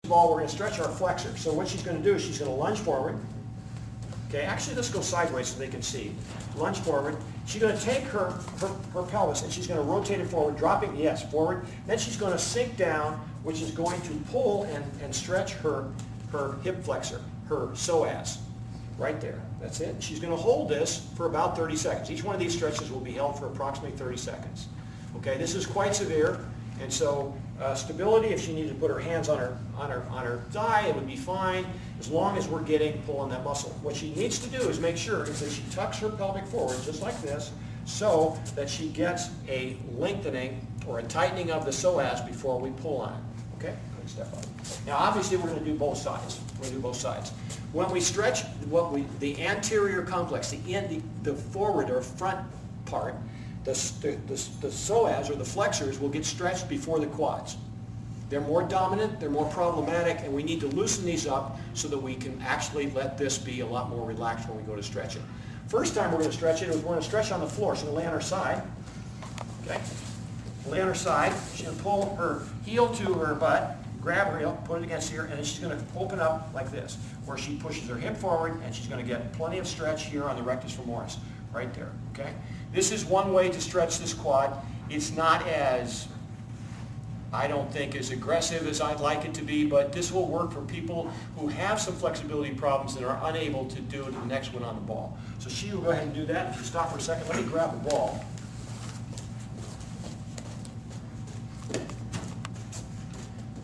of all, we're going to stretch our flexor. So what she's going to do is she's going to lunge forward. Okay, actually let's go sideways so they can see. Lunge forward. She's going to take her pelvis and she's going to rotate it forward, dropping, yes, forward. Then she's going to sink down, which is going to pull and stretch her hip flexor, her psoas, right there. That's it. She's going to hold this for about 30 seconds. Each one of these stretches will be held for approximately 30 seconds. Okay, this is quite severe, and so stability, if she needed to put her hands on her thigh, it would be fine, as long as we're getting pull on that muscle. What she needs to do is make sure is that she tucks her pelvic forward, just like this, so that she gets a lengthening or a tightening of the psoas before we pull on it. Okay, good, step up. Now obviously we're going to do both sides. We're going to do both sides. When we stretch the anterior complex, the forward or front part, the psoas or the flexors will get stretched before the quads. They're more dominant, they're more problematic, and we need to loosen these up so that we can actually let this be a lot more relaxed when we go to stretch it. First time we're going to stretch it is we're going to stretch on the floor. She's going to lay on her side. Okay? Lay on her side. She's going to pull her heel to her butt, grab her heel, put it against here, and then she's going to open up like this, where she pushes her hip forward, and she's going to get plenty of stretch here on the rectus femoris, right there. Okay? This is one way to stretch this quad. It's not as, I don't think, as aggressive as I'd like it to be, but this will work for people who have some flexibility problems and are unable to do the next one on the ball. So she will go ahead and do that. If you stop for a second, let me grab the ball.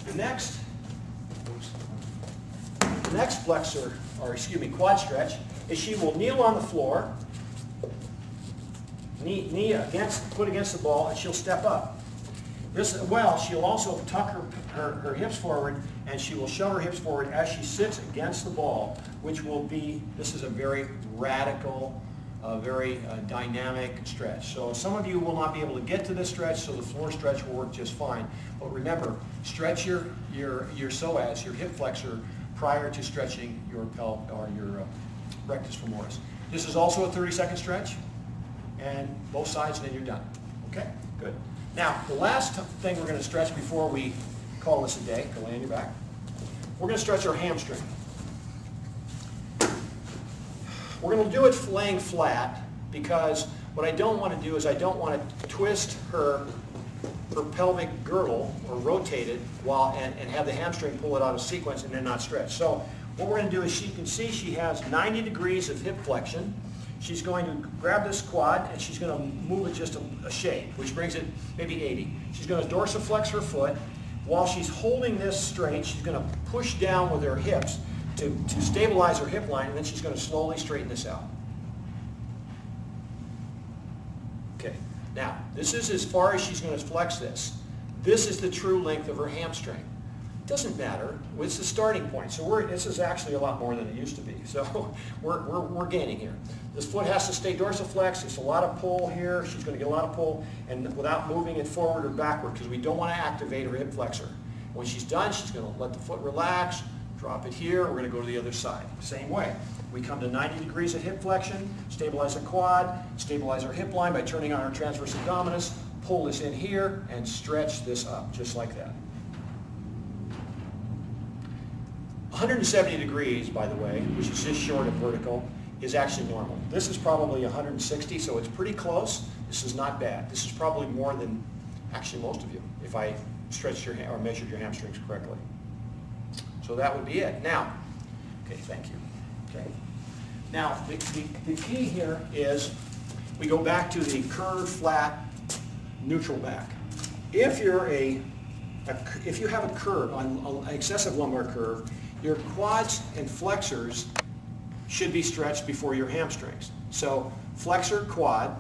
The next flexor, or excuse me, quad stretch, is she will kneel on the floor, knee against, put against the ball, and she'll step up. This, well, she'll also tuck her hips forward, and she will shove her hips forward as she sits against the ball, which will be, this is a very radical, very dynamic stretch. So some of you will not be able to get to this stretch, so the floor stretch will work just fine. But remember, stretch your psoas, your hip flexor, prior to stretching your rectus femoris. This is also a 30-second stretch, and both sides, and then you're done. Okay, good. Now, the last thing we're going to stretch before we call this a day, go lay on your back, we're going to stretch our hamstring. We're going to do it laying flat, because what I don't want to do is I don't want to twist her pelvic girdle or rotate it and have the hamstring pull it out of sequence and then not stretch. So what we're going to do is, you can see she has 90 degrees of hip flexion. She's going to grab this quad and she's going to move it just a shade, which brings it maybe 80. She's going to dorsiflex her foot. While she's holding this straight, she's going to push down with her hips to stabilize her hip line, and then she's going to slowly straighten this out. Okay, now this is as far as she's going to flex this. This is the true length of her hamstring. It doesn't matter, it's the starting point. So this is actually a lot more than it used to be. So we're gaining here. This foot has to stay dorsiflexed. It's a lot of pull here. She's going to get a lot of pull, and without moving it forward or backward, because we don't want to activate her hip flexor. When she's done, she's going to let the foot relax, drop it here. We're going to go to the other side. Same way. We come to 90 degrees of hip flexion, stabilize the quad, stabilize our hip line by turning on our transverse abdominis, pull this in here, and stretch this up, just like that. 170 degrees, by the way, which is just short of vertical, is actually normal. This is probably 160, so it's pretty close. This is not bad. This is probably more than actually most of you, if I stretched your or measured your hamstrings correctly. So that would be it. Now, okay, thank you. Okay. Now, the key here is we go back to the curved, flat, neutral back. If you have a curve, an excessive lumbar curve, your quads and flexors should be stretched before your hamstrings. So flexor, quad,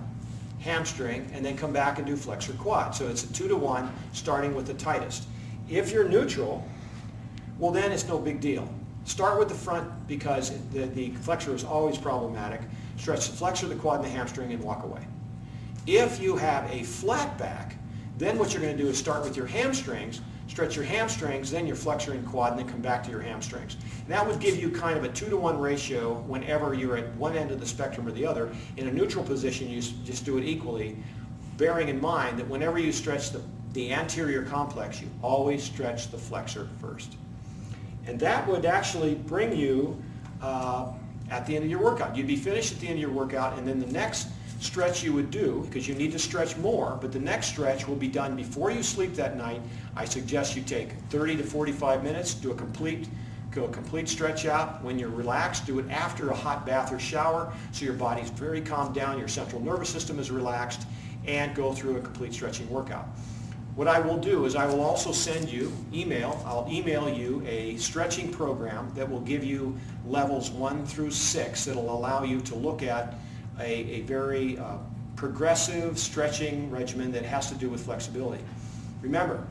hamstring, and then come back and do flexor, quad. So it's a 2-to-1, starting with the tightest. If you're neutral, well then it's no big deal. Start with the front, because the flexor is always problematic. Stretch the flexor, the quad, and the hamstring, and walk away. If you have a flat back, then what you're going to do is start with your hamstrings, stretch your hamstrings, then your flexor and quad, and then come back to your hamstrings. And that would give you kind of a 2-to-1 ratio whenever you're at one end of the spectrum or the other. In a neutral position, you just do it equally, bearing in mind that whenever you stretch the anterior complex, you always stretch the flexor first. And that would actually bring you at the end of your workout. You'd be finished at the end of your workout, and then the next stretch you would do, because you need to stretch more, but the next stretch will be done before you sleep that night. I suggest you take 30 to 45 minutes, go a complete stretch out. When you're relaxed, do it after a hot bath or shower, so your body's very calmed down, your central nervous system is relaxed, and go through a complete stretching workout. What I will do is I will also send you I'll email you a stretching program that will give you levels 1 through 6 that will allow you to look at a very progressive stretching regimen that has to do with flexibility. Remember,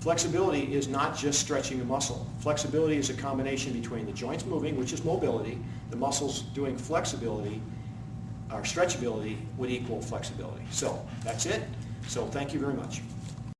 flexibility is not just stretching a muscle. Flexibility is a combination between the joints moving, which is mobility, the muscles doing flexibility, or stretchability would equal flexibility. So that's it. So thank you very much.